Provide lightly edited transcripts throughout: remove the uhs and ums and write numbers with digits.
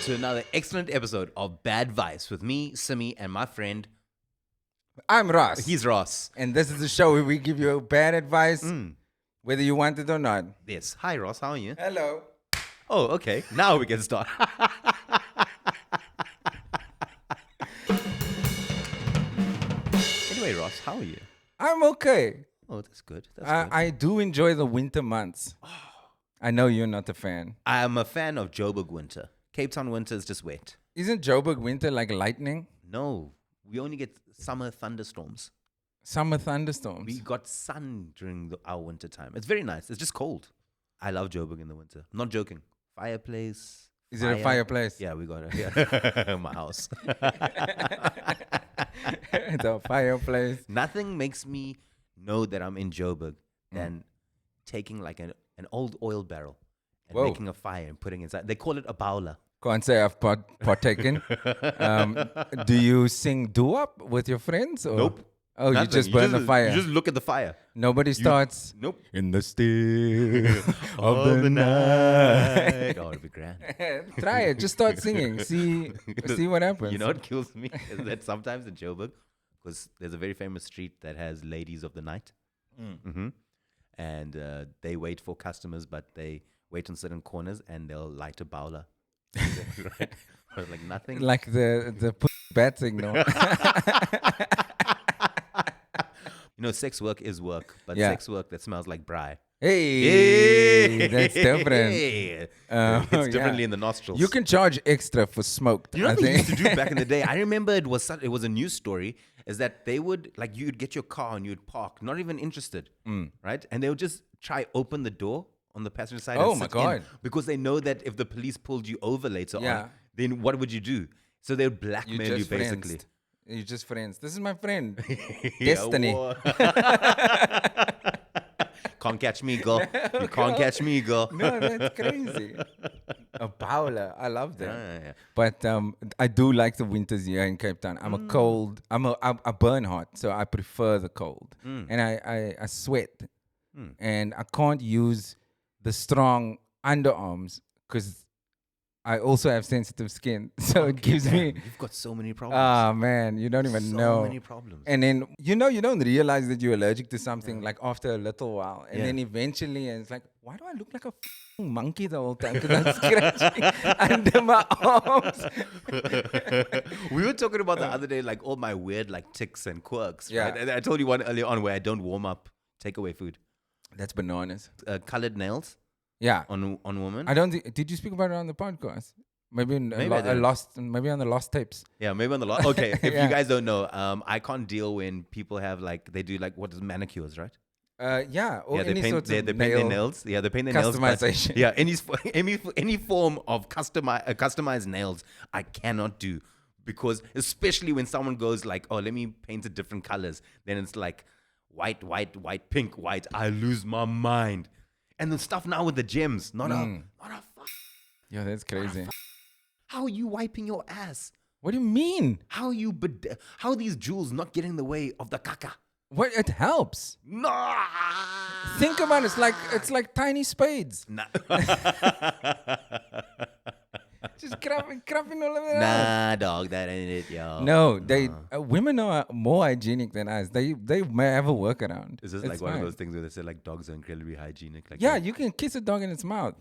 to another excellent episode of Bad Vice with me, Simmi, and my friend. I'm Ross. He's Ross. And this is the show where we give you bad advice, whether you want it or not. Yes. Hi, Ross. How are you? Hello. Oh, okay. Now we can start. Anyway, Ross, how are you? I'm okay. Oh, that's good. That's good. I do enjoy the winter months. I know you're not a fan. I'm a fan of Joburg winter. Cape Town winter is just wet. Isn't Joburg winter like lightning? No, we only get summer thunderstorms. Summer thunderstorms. We got sun during our winter time. It's very nice. It's just cold. I love Joburg in the winter. I'm not joking. Fireplace. Is it a fireplace? Yeah, we got it. Yeah. My house. The fireplace. Nothing makes me know that I'm in Joburg than taking like an old oil barrel and making a fire and putting it inside. They call it a bowler. Can't say I've partaken. Do you sing doo-wop with your friends? Or? Nope. Oh, Nothing. you just burn the fire. You just look at the fire. Nobody starts. Nope. In the still of the night. Oh, it'd be grand. Try it. Just start singing. See what happens. You know what kills me is that sometimes in Joburg, because there's a very famous street that has ladies of the night, and they wait for customers, but they wait on certain corners and they'll light a bowler. Right? Or like nothing. Like the bat signal. You know, sex work is work, but Yeah. sex work that smells like braai. Hey, that's different. It's Yeah. differently in the nostrils. You can charge extra for smoked. You know I what they think. used to do back in the day? I remember it was a news story. Is that they would you'd get your car and you'd park, not even interested, right? And they would just try open the door on the passenger side. Oh and my sit in, God. because they know that if the police pulled you over later Yeah. on, then what would you do? So they would blackmail you basically. friends. You're just friends. This is my friend. Yeah, Destiny. whoa. Can't catch me, girl. You can't catch me, girl. No, that's crazy. A bowler. I love that. Yeah. But I do like the winters here in Cape Town. I'm a cold. I burn hot, so I prefer the cold. And I sweat, and I can't use the strong underarms because I also have sensitive skin. So it gives me. You've got so many problems. Ah man, you don't even know. So many problems. And then you don't realize that you're allergic to something like after a little while, and then eventually, and it's like, why do I look like a monkey the whole time? Because I'm scratching under my arms. We were talking about the other day, like all my weird like tics and quirks. Yeah. Right? And I told you one earlier on where I don't warm up takeaway food. That's bananas. Colored nails Yeah, on women. I don't. Did you speak about it on the podcast? Maybe Maybe I didn't. maybe on the lost tapes. Yeah, maybe on the lot. Okay, if Yeah. you guys don't know, I can't deal when people have like they do like what is manicures, right? Yeah, or They any paint, sorts they of paint their nails. Yeah, they paint their nails. but- customization. Yeah, any form of customized nails, I cannot do because especially when someone goes like, oh, let me paint it different colors, then it's like white, pink, white. I lose my mind. And the stuff now with the gems, not a Yeah, that's crazy. How are you wiping your ass? What do you mean? How are these jewels not getting in the way of the caca? What? It helps. No. Think about it. It's like tiny spades. Nah. Just crapping all of it out. Nah, dog, that ain't it, yo. No, women are more hygienic than us. They may have a workaround. Is this It's like one of fine. those things where they say like dogs are incredibly hygienic? Like Yeah, that? you can kiss a dog in its mouth.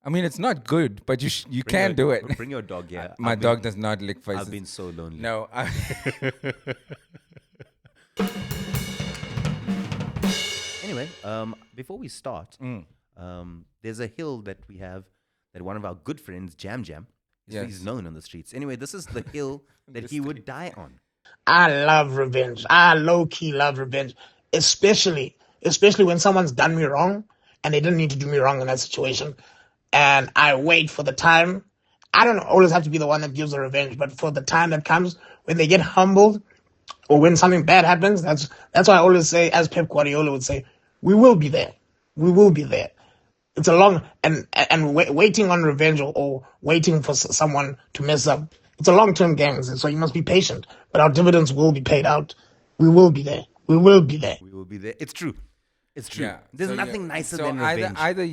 I mean, it's not good, but you Bring can your- do it. Bring your dog, yeah. My dog does not lick faces. I've been so lonely. No. Anyway, before we start, there's a hill that we have that one of our good friends, Jam, Yes. he's known on the streets. Anyway, this is the hill that he would die on. I love revenge. I low-key love revenge, especially when someone's done me wrong and they didn't need to do me wrong in that situation. And I wait for the time. I don't always have to be the one that gives the revenge, but for the time that comes when they get humbled or when something bad happens, that's why I always say, as Pep Guardiola would say, we will be there. We will be there. It's a long and waiting on revenge or waiting for someone to mess up. It's a long-term game, so you must be patient. But our dividends will be paid out. We will be there. We will be there. We will be there. It's true. It's true. Yeah. There's So, nothing yeah. nicer So than either, revenge. either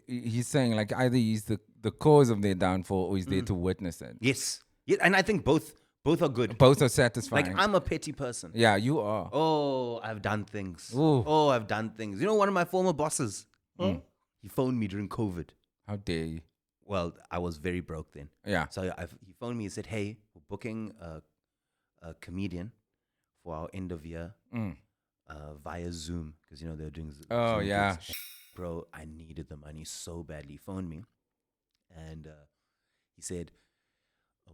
he's saying like either he's the cause of their downfall or he's there to witness it. Yes. Yeah, and I think both are good. Both are satisfying. Like, I'm a petty person. yeah, you are. Oh, I've done things. Ooh. Oh, I've done things. You know, one of my former bosses, he phoned me during COVID. How dare you? Well, I was very broke then. Yeah. So he phoned me and said, hey, we're booking a comedian for our end of year via Zoom. Because, you know, they're doing Zoom. Oh, yeah. gigs. Bro, I needed the money so badly. He phoned me and he said,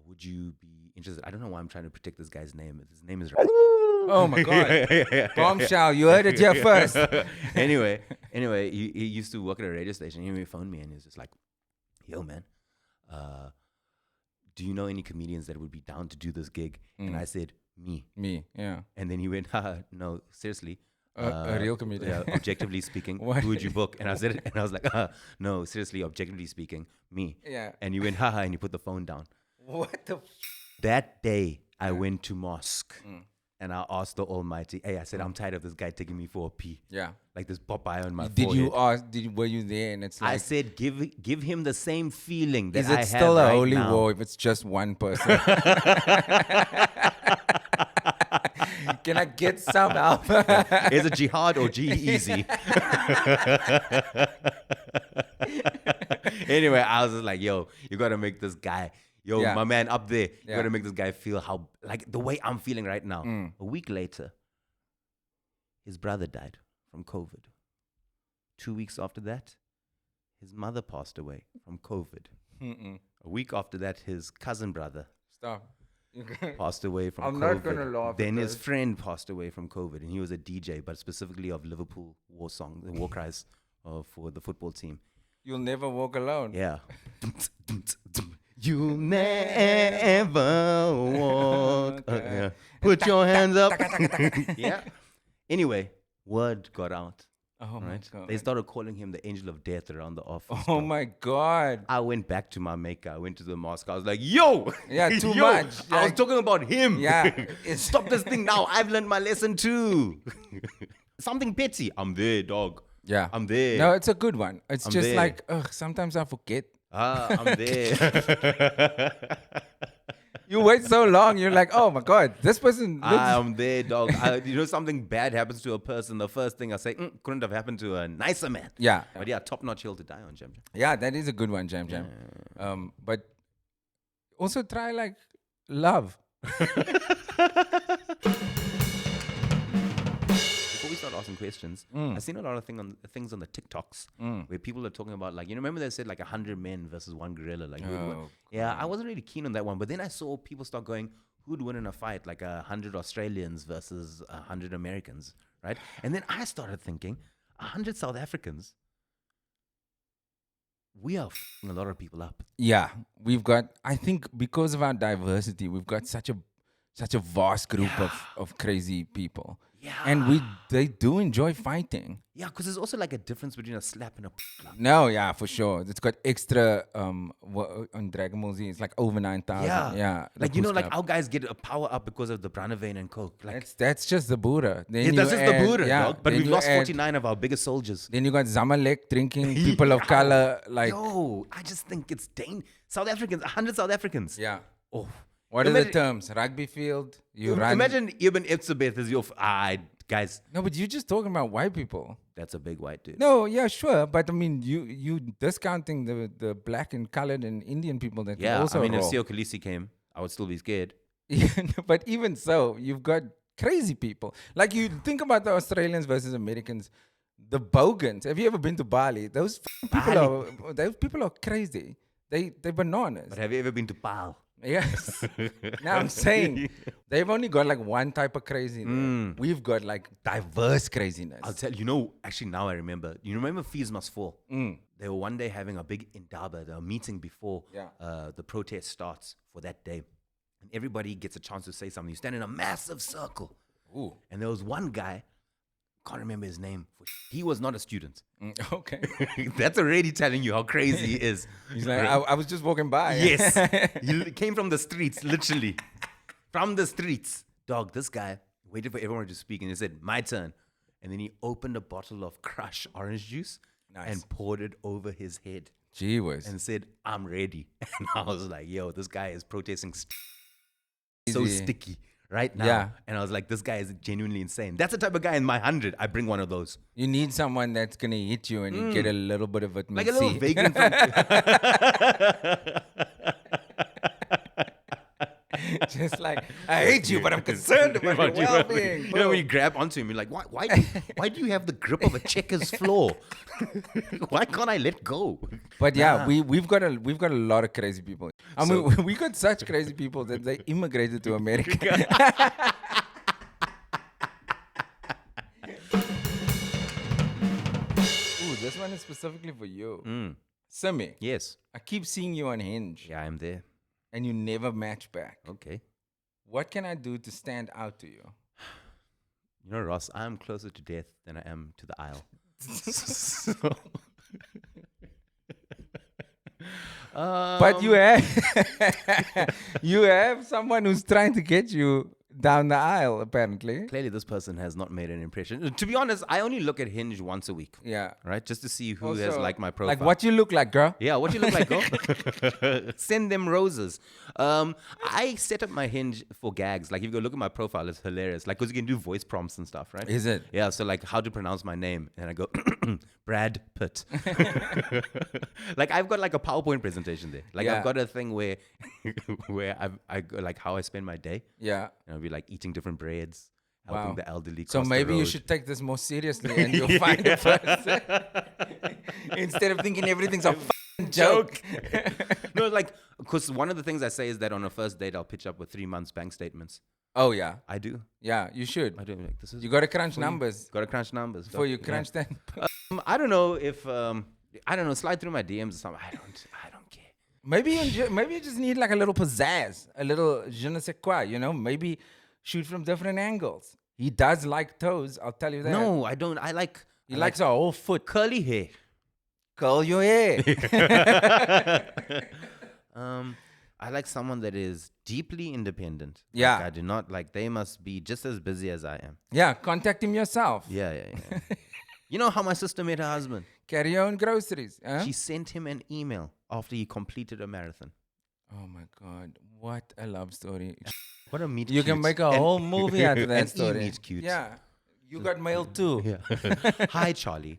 would you be interested? I don't know why I'm trying to protect this guy's name. His name is... Oh my God. Bombshell. You heard it here first. anyway, he used to work at a radio station. He phoned me and he was just like, yo, man, do you know any comedians that would be down to do this gig? And I said, me. Yeah. And then he went, no, seriously. A real comedian. Yeah, objectively speaking, What? who would you book? And I said, and I was like, no, seriously, objectively speaking, me. Yeah. And you went, haha, and you put the phone down. What the? That day, I went to mosque and I asked the Almighty, hey, I said, I'm tired of this guy taking me for a pee. Yeah. Like this Popeye on my Did forehead. you ask? Were you there? And it's like, I said, give him the same feeling that is I it have still a right holy now. war if it's just one person? Can I get some help? Is it jihad or G-Easy? Anyway, I was just like, yo, you got to make this guy, Yeah. my man up there, you Yeah. got to make this guy feel how, like the way I'm feeling right now. A week later, his brother died from COVID. 2 weeks after that, his mother passed away from COVID. A week after that, his cousin brother Stop. passed away from I'm COVID. not gonna laugh at Then his this. friend passed away from COVID, and he was a DJ, but specifically of Liverpool war song, the war cries for the football team. You'll never walk alone. Yeah. You'll never walk. Yeah. Put your hands up. Yeah. Anyway, word got out. Oh my Right? God. They started calling him the angel of death around the office. Oh dog. my God. I went back to my maker. I went to the mosque. I was like, yo. Yeah, too yo, much. I was Like- talking about him. Yeah. Stop this thing now. I've learned my lesson too. Something petty. I'm there, dog. Yeah. I'm there. No, it's a good one. It's I'm just there. like, ugh, sometimes I forget. I'm there. You wait so long, you're like, oh my God, this person looks. I'm there, dog. You know, something bad happens to a person. The first thing I say, couldn't have happened to a nicer man. Yeah. But yeah, top-notch hill to die on, Jam. Yeah, that is a good one, Jam. But also try like love. Before we start asking questions, I've seen a lot of things on the TikToks where people are talking about, like, you know, remember they said like 100 men versus one gorilla? Like, Oh, yeah, I wasn't really keen on that one. But then I saw people start going, who'd win in a fight? Like 100 Australians versus 100 Americans, right? And then I started thinking, 100 South Africans, we are a lot of people up. Yeah, we've got. I think because of our diversity, we've got such a vast group of crazy people. Yeah. And they do enjoy fighting. Yeah, because there's also like a difference between a slap and a No, yeah, for sure. It's got extra on Dragon Ball Z. It's like over 9,000. Yeah, the Like, you know, like push-up. our guys get a power up because of the Branavane and Coke. Like, That's just the Buddha. Then yeah, you that's just the add- Buddha, yeah, dog. But then we've you lost add- 49 of our biggest soldiers. Then you got Zamalek drinking, people of color. Like, Yo, I just think it's South Africans, 100 South Africans. yeah. Oh. What are the Imagine- terms? Rugby field? You run. Imagine Ibn Etzebeth is your... guys, No, but you're just talking about white people. that's a big white dude. No, yeah, sure. But I mean, you discounting the black and colored and Indian people that Yeah, also I mean, if roll. Sio Khaleesi came, I would still be scared. But even so, you've got crazy people. Like you think about the Australians versus Americans, the Bogans. Have you ever been to Bali? Those people are crazy. They're bananas. But have you ever been to Paarl? Yes. Now I'm saying they've only got like one type of crazy. there. We've got like diverse craziness. I'll tell you, actually now I remember. You remember Fees Must Fall? They were one day having a big indaba, a meeting before the protest starts for that day. And everybody gets a chance to say something. You stand in a massive circle. Ooh. And there was one guy, can't remember his name. He was not a student. Okay. That's already telling you how crazy he is. He's like, I was just walking by. Yes. He came from the streets, literally. From the streets. Dog, this guy waited for everyone to speak and he said, my turn. and then he opened a bottle of Crush orange juice Nice. and poured it over his head Gee whiz. and said, "I'm ready." And I was like, "Yo, this guy is protesting so Easy. sticky right now." Yeah. And I was like, "This guy is genuinely insane." That's the type of guy in my 100. I bring one of those, You need someone that's gonna hit you and you get a little bit of vitamin like a little C. vagrant from. Just like, I hate you, but I'm concerned about your well-being. You know, when you grab onto him, you're like, why do you have the grip of a checkers floor? Why can't I let go? But yeah, we've got a lot of crazy people. I mean, we got such crazy people that they immigrated to America. Ooh, this one is specifically for you. Simmi, Yes. I keep seeing you on Hinge Yeah, I'm there. and you never match back. Okay. What can I do to stand out to you? You know, Ross, I'm closer to death than I am to the aisle. But you have you have someone who's trying to get you down the aisle, apparently. Clearly, this person has not made an impression. To be honest, I only look at Hinge once a week, Yeah. right? Just to see who has Also, liked my profile. Like what you look like, girl. Yeah, what you look like, girl? Send them roses. I set up my Hinge for gags. Like, if you go look at my profile, it's hilarious. Like, because you can do voice prompts and stuff, right? Is it? Yeah, so like how to pronounce my name. And I go, Brad Pitt. Like, I've got like a PowerPoint presentation there. Like, Yeah. I've got a thing where I go like how I spend my day. Yeah. And I'll be like eating different breads, helping Wow. the elderly. So cross the maybe you road. should take this more seriously and you'll find a person. Instead of thinking everything's a f***ing joke. No, like, because one of the things I say is that on a first date, I'll pitch up with 3 months bank statements. Oh, yeah. I do. Yeah, you should. I do. Like, this is You got to crunch numbers Got to crunch numbers. before you Yeah. crunch that. I don't know if I don't know. Slide through my DMs or something. I don't care. Maybe you just need like a little pizzazz, a little je ne sais quoi, you know? Maybe shoot from different angles. He does like toes, I'll tell you that. No, I don't. He likes a whole foot. curly hair. Curl your hair. I like someone that is deeply independent. Like, Yeah. I do not like. They must be just as busy as I am. Yeah, contact him yourself. Yeah. You know how my sister met her husband? Carry your own groceries. Huh? She sent him an email after he completed a marathon. Oh my God, what a love story. What a meet You can cute. make a whole movie out of that An story. e-meet cute. Yeah. You got mail too. Yeah. Hi, Charlie.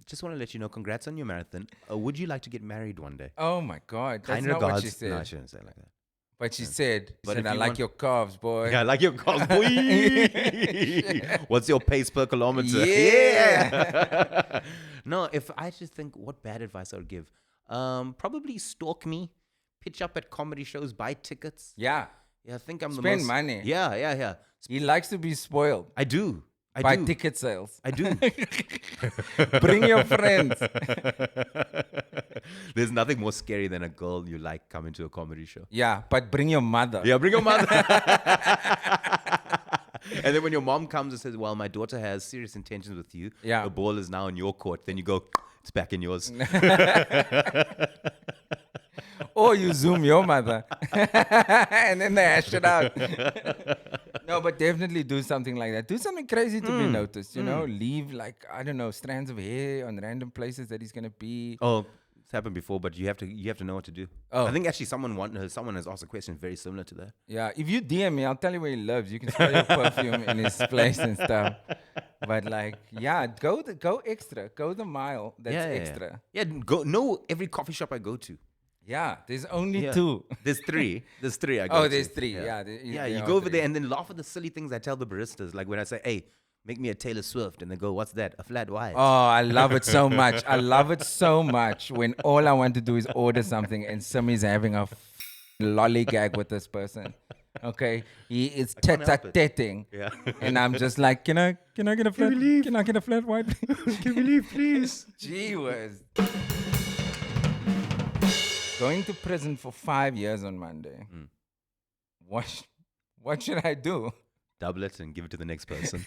Just want to let you know, congrats on your marathon. Would you like to get married one day? Oh my God. That's Kind not regards. what she said. No, I shouldn't say it like that. But she said, But if I you like want- your calves, boy. Yeah, I like your calls, boy. What's your pace per kilometer? Yeah. No, if I just think what bad advice I would give, probably stalk me, pitch up at comedy shows, buy tickets. Yeah. Yeah, I think I'm the Spend most. money. Yeah. He likes to be spoiled I do. by ticket sales. I do. Bring your friends. There's nothing more scary than a girl you like coming to a comedy show. Yeah, but bring your mother. Yeah, bring your mother. And then when your mom comes and says, "Well, my daughter has serious intentions with you. Yeah. The ball is now in your court." Then you go, "It's back in yours." Or you Zoom your mother. And then they hash it out. No, but definitely do something like that. Do something crazy to be noticed, you know? Leave, like, I don't know, strands of hair on random places that he's going to be. Oh, it's happened before, but you have to know what to do. Oh. I think actually someone has asked a question very similar to that. Yeah, if you DM me, I'll tell you where he lives. You can spray your perfume in his place and stuff. But like, yeah, go extra. Go the mile. That's extra. Yeah, go know every coffee shop I go to. Yeah, there's only Yeah. 2. There's 3. There's 3 I go Oh, to. there's 3. Yeah, Yeah, there you are go over 3. there and then laugh at the silly things I tell the baristas. Like when I say, "Hey, make me a Taylor Swift," and they go, "What's that? A flat white?" Oh, I love it so much. I love it so much when all I want to do is order something and Simi's having a lollygag with this person. Okay, he is can't help it. tete-a-teting. Yeah. And I'm just like, can I get a flat? Can I get a flat white? Can we leave, please? Gee whiz. Going to prison for 5 years on Monday. What should I do? Double it and give it to the next person.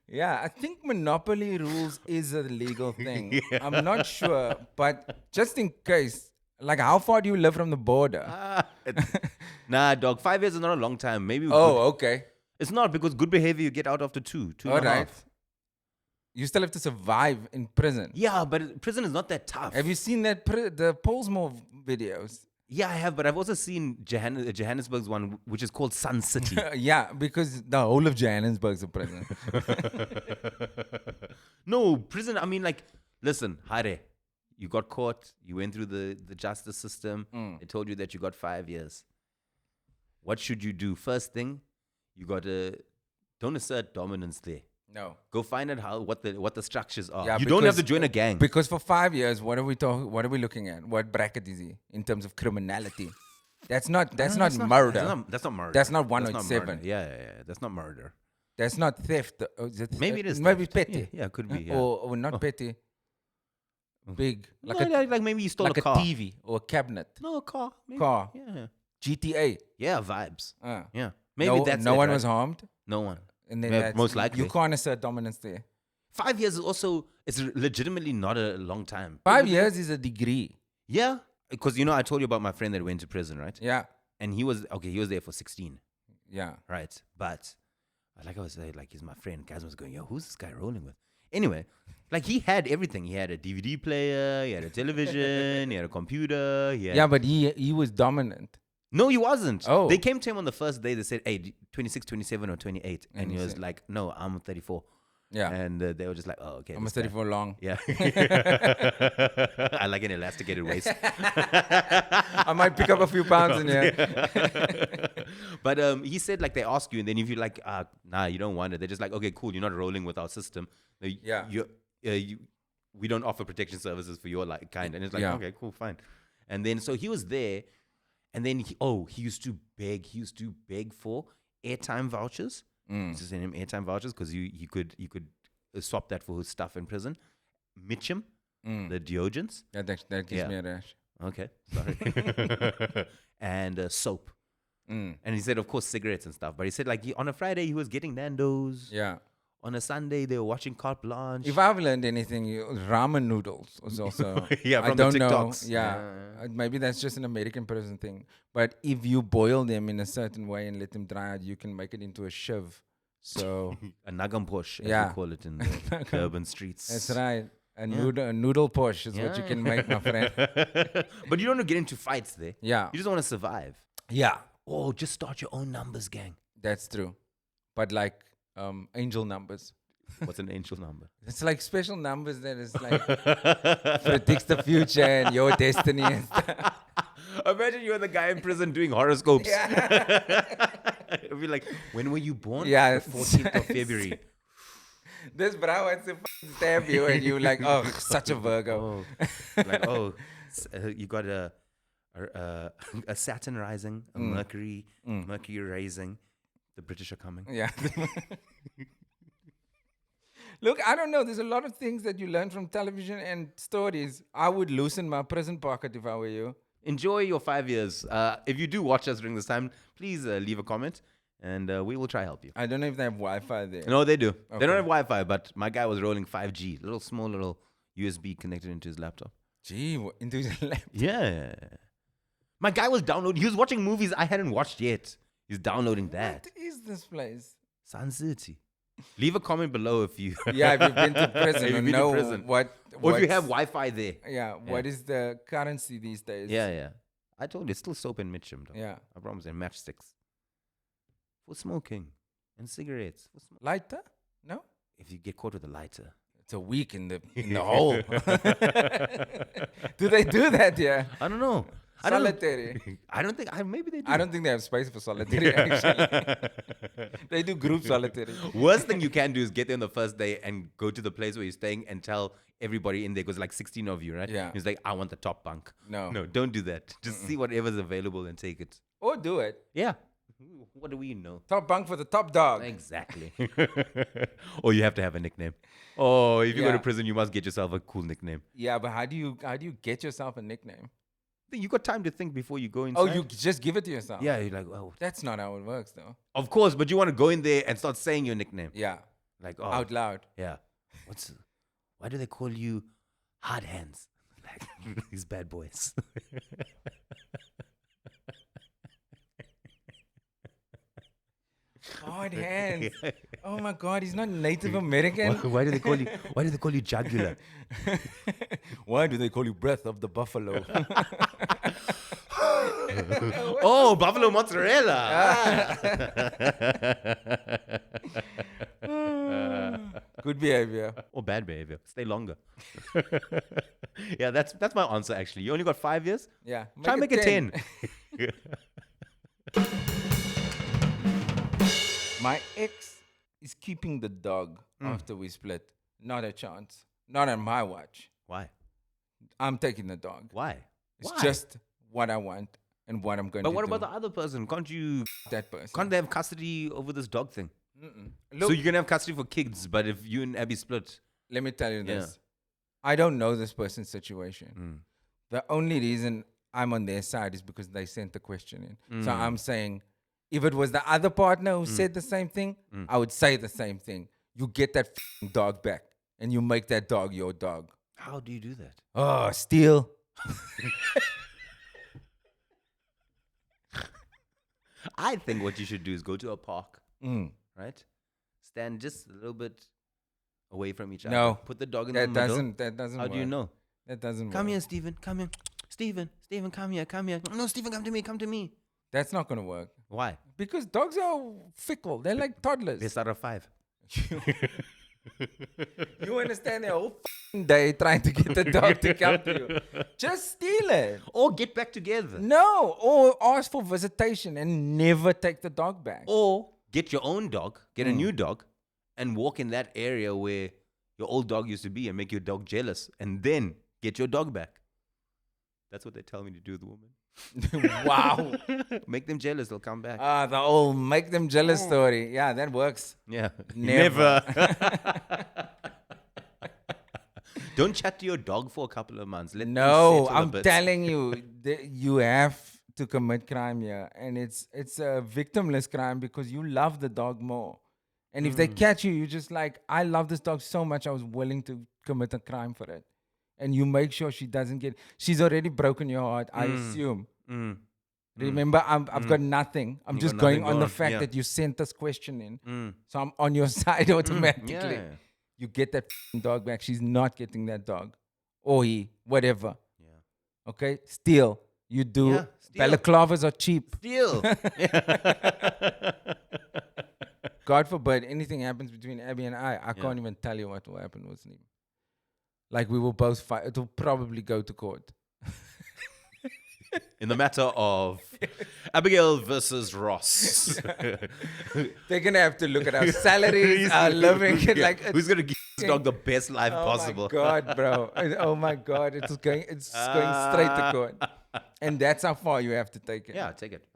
Yeah, I think monopoly rules is a legal thing. I'm not sure, but just in case, Like, how far do you live from the border? Nah, dog. 5 years is not a long time. Maybe. Okay. It's not, because good behavior you get out after two All and a right. half. You still have to survive in prison. Yeah, but prison is not that tough. Have you seen that the Polsmore videos? Yeah, I have, but I've also seen Johannesburg's one, which is called Sun City. Yeah, because the whole of Johannesburg's a prison. No, prison, I mean, like, listen, Hare, you got caught, you went through the justice system, they told you that you got 5 years. What should you do? First thing, you got to, don't assert dominance there. No. Go find out what the structures are. Yeah, you don't have because- to join a gang. Because for 5 years, what are we looking at? What bracket is he in terms of criminality? That's not murder. That's not murder. That's not That's 107. murder. Yeah. That's not murder. That's not theft. Maybe it is Maybe theft. petty. Yeah, it could be. Yeah. Or not petty. Big. Like like maybe you stole like a car. TV or a cabinet. No, a car. Maybe. Car. Yeah. GTA. Yeah, vibes. Uh, Yeah. Maybe that's no it, one right? was harmed. No one. And then Yeah, that's, most likely. you can't assert dominance there. 5 years is also, it's legitimately not a long time. 5 years is a degree. Yeah. Because, I told you about my friend that went to prison, right? Yeah. And he was there for 16, Yeah. right? But, like I was saying, like, he's my friend. Guys was going, yo, who's this guy rolling with? Anyway, like, he had everything. He had a DVD player, he had a television, he had a computer. Yeah, but he was dominant. No, he wasn't. Oh. They came to him on the first day. They said, hey, 26, 27, or 28. And And he he was said- like, no, I'm 34. Yeah. And they were just like, oh, okay. I'm a this guy. 34 long. Yeah. I like an elasticated waist. I might pick up a few pounds in here. But he said, like, they ask you, and then if you're like, nah, you don't want it, they're just like, okay, cool, you're not rolling with our system. Yeah. We don't offer protection services for your kind. And it's like, Yeah. okay, cool, fine. And then, so he was there, and then he used to beg for airtime vouchers. Used to send him airtime vouchers because he could swap that for his stuff in prison. Mitchum, the deodorants. Yeah, that gives Yeah. me a rash. Okay, sorry. And soap. And he said, of course, cigarettes and stuff. But he said, like, on a Friday, he was getting Nando's. Yeah. On a Sunday, they were watching Carte Blanche. If I've learned anything, ramen noodles was also. Yeah, I from the don't know. TikToks. Yeah, maybe that's just an American person thing. But if you boil them in a certain way and let them dry out, you can make it into a shiv. So A nagamposh, as Yeah. we call it in the urban streets. that's right. A noodle posh is what you can make, my friend. But you don't want to get into fights there. Yeah. You just want to survive. Yeah, Oh, just start your own numbers gang. that's true. But like angel numbers. What's an angel number? It's like special numbers that is like predicts the future and your destiny and stuff. Imagine you're the guy in prison doing horoscopes. Yeah. It'd be like, when were you born? Yeah. The 14th of February. This bro wants to stab you and you're like, oh, such a Virgo. Oh, you got a Saturn rising, a Mercury rising. The British are coming. Yeah. Look, I don't know. There's a lot of things that you learn from television and stories. I would loosen my prison pocket if I were you. Enjoy your 5 years. If you do watch us during this time, please leave a comment, and we will try help you. I don't know if they have Wi-Fi there. No, they do. They Okay. don't have Wi-Fi, but my guy was rolling 5G, small little USB connected into his laptop. Gee, into his lap. Yeah. My guy was downloading. He was watching movies I hadn't watched yet. He's downloading that. What is this place? Sun City. Leave a comment below if you. Yeah, if you've been to prison, If you you've been to know prison. what. Or if you what's- have Wi-Fi there. Yeah, what is the currency these days? Yeah. I told you, it's still soap and Mitchum. Though. Yeah. I promise. And matchsticks. For smoking. And cigarettes. For Lighter? No? if you get caught with a lighter. It's a week in the hole. Do they do that? Yeah. I don't know. I don't know. Solitary. I don't think. Maybe they do. I don't think they have space for solitary. Actually, they do group solitary. Worst thing you can do is get there on the first day and go to the place where you're staying and tell everybody in there, because like 16 of you, right? Yeah. He's like, I want the top bunk. No. Don't do that. Just see whatever's available and take it. Or do it. Yeah. What do we know? Top bunk for the top dog. Exactly. Or you have to have a nickname. Oh, if you go to Yeah. prison, you must get yourself a cool nickname. Yeah, but how do you get yourself a nickname? You got time to think before you go inside. Oh, you just give it to yourself. Yeah, you're like, oh, That's not how it works, though. of course, but you want to go in there and start saying your nickname. Yeah. Like, oh, Out loud. yeah. Why do they call you hard hands? Like, these bad boys. Hard hands. Oh my God, he's not Native American. Why do they call you? Why do they call you jugular? Why do they call you breath of the buffalo? Oh, buffalo mozzarella. Good behavior. Or bad behavior. Stay longer. Yeah, that's my answer. Actually, you only got 5 years. Yeah. Try and make it 10. My ex is keeping the dog after we split. Not a chance. Not on my watch. Why? I'm taking the dog. Why? It's Why? just what I want and what I'm going to do. But what about the other person? Can't that person? they have custody over this dog thing? Look, So you can have custody for kids, but if you and Abby split, let me tell you this. I don't know this person's situation. The only reason I'm on their side is because they sent the question in. So I'm saying, if it was the other partner who said the same thing, I would say the same thing. You get that dog back and you make that dog your dog. how do you do that? Oh, steal. I think what you should do is go to a park, right? Stand just a little bit away from each other. No. Put the dog in the middle. That doesn't How work. do you know? That doesn't Come work. here, Stephen. Come here. Stephen, come here. No, Stephen, come to me. Come to me. That's not going to work. Why? Because dogs are fickle. They're like toddlers. They start at 5. You understand their whole day trying to get the dog to come to you. Just steal it. Or get back together. No, or ask for visitation and never take the dog back. Or get your own dog, get a new dog, and walk in that area where your old dog used to be and make your dog jealous, and then get your dog back. That's what they tell me to do, the woman. Wow. Make them jealous, they'll come back. The old make them jealous story. Yeah, that works. Yeah. Never. Don't chat to your dog for a couple of months. Let them No, settle a I'm bit. telling you, you have to commit crime here. And it's a victimless crime because you love the dog more. And if they catch you, you're just like, I love this dog so much, I was willing to commit a crime for it. And you make sure she doesn't get, she's already broken your heart, I assume. Remember, I've got nothing. I'm You just got going nothing on the going, fact yeah. that you sent this question in. So I'm on your side automatically. Yeah. You get that dog back. She's not getting that dog. Or he, whatever. Yeah. Okay? Steal. You do. Yeah, steal. Balaclavas are cheap. Deal. God forbid anything happens between Abby and I can't even tell you what will happen with him. Like we will both fight. It will probably go to court. In the matter of Abigail versus Ross. They're going to have to look at our salaries, our living. Like, Who's going to give this dog the best life oh possible? my God, bro. Oh my God. It's going straight to court. And that's how far you have to take it. Yeah, take it.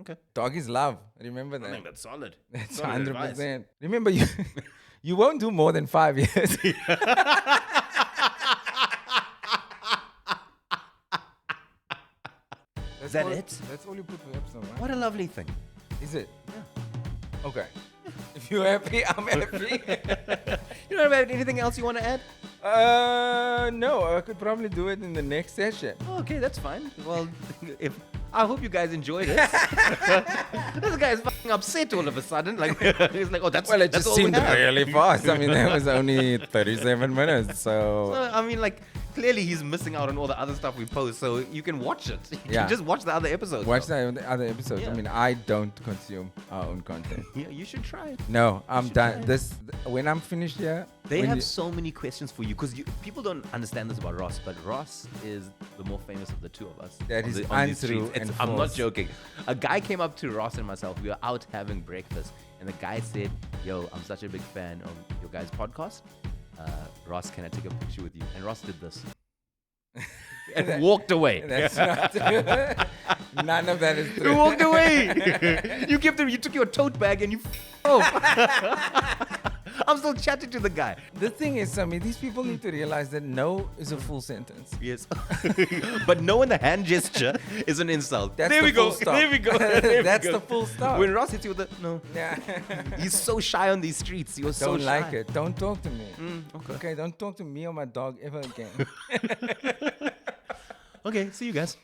Okay. Dog is love. Remember that. I think that's solid. That's Solid advice. 100%. Remember, you won't do more than 5 years. Is that it? That's all you put for episode, right? What a lovely thing. Is it? Yeah. Okay. If you're happy, I'm happy. You don't have anything else you want to add? No, I could probably do it in the next session. Oh, okay, that's fine. Well, I hope you guys enjoyed it. This guy is fucking upset all of a sudden. Like he's like, oh, that's Well, it that's just all we seemed have. really fast. I mean, that was only 37 minutes, so... So, I mean, like, clearly he's missing out on all the other stuff we post, so you can watch it. You Yeah. can just watch the other episodes. Watch though. the other episodes. Yeah. I mean, I don't consume our own content. Yeah, you should try it. No, I'm should done. try. When I'm finished here... They when have you- so many questions for you because people don't understand this about Ross, but Ross is the more famous of the two of us. That on is on these untrue streets. and I'm not false. joking. A guy came up to Ross and myself. We were out having breakfast, and the guy said, "Yo, I'm such a big fan of your guys' podcast. Ross, can I take a picture with you?" And Ross did this and walked away. That's not... None of that is You true. walked away. You took your tote bag and you. I'm still chatting to the guy. The thing is, Sammy, these people need to realize that no is a full sentence. Yes. But no in the hand gesture is an insult. That's there the we go. full stop. There we go. There we That's go. the full stop. When Ross hits you with the no. Yeah. He's so shy on these streets. You're so Don't shy. like it. Don't talk to me. Okay. Okay, don't talk to me or my dog ever again. Okay, see you guys.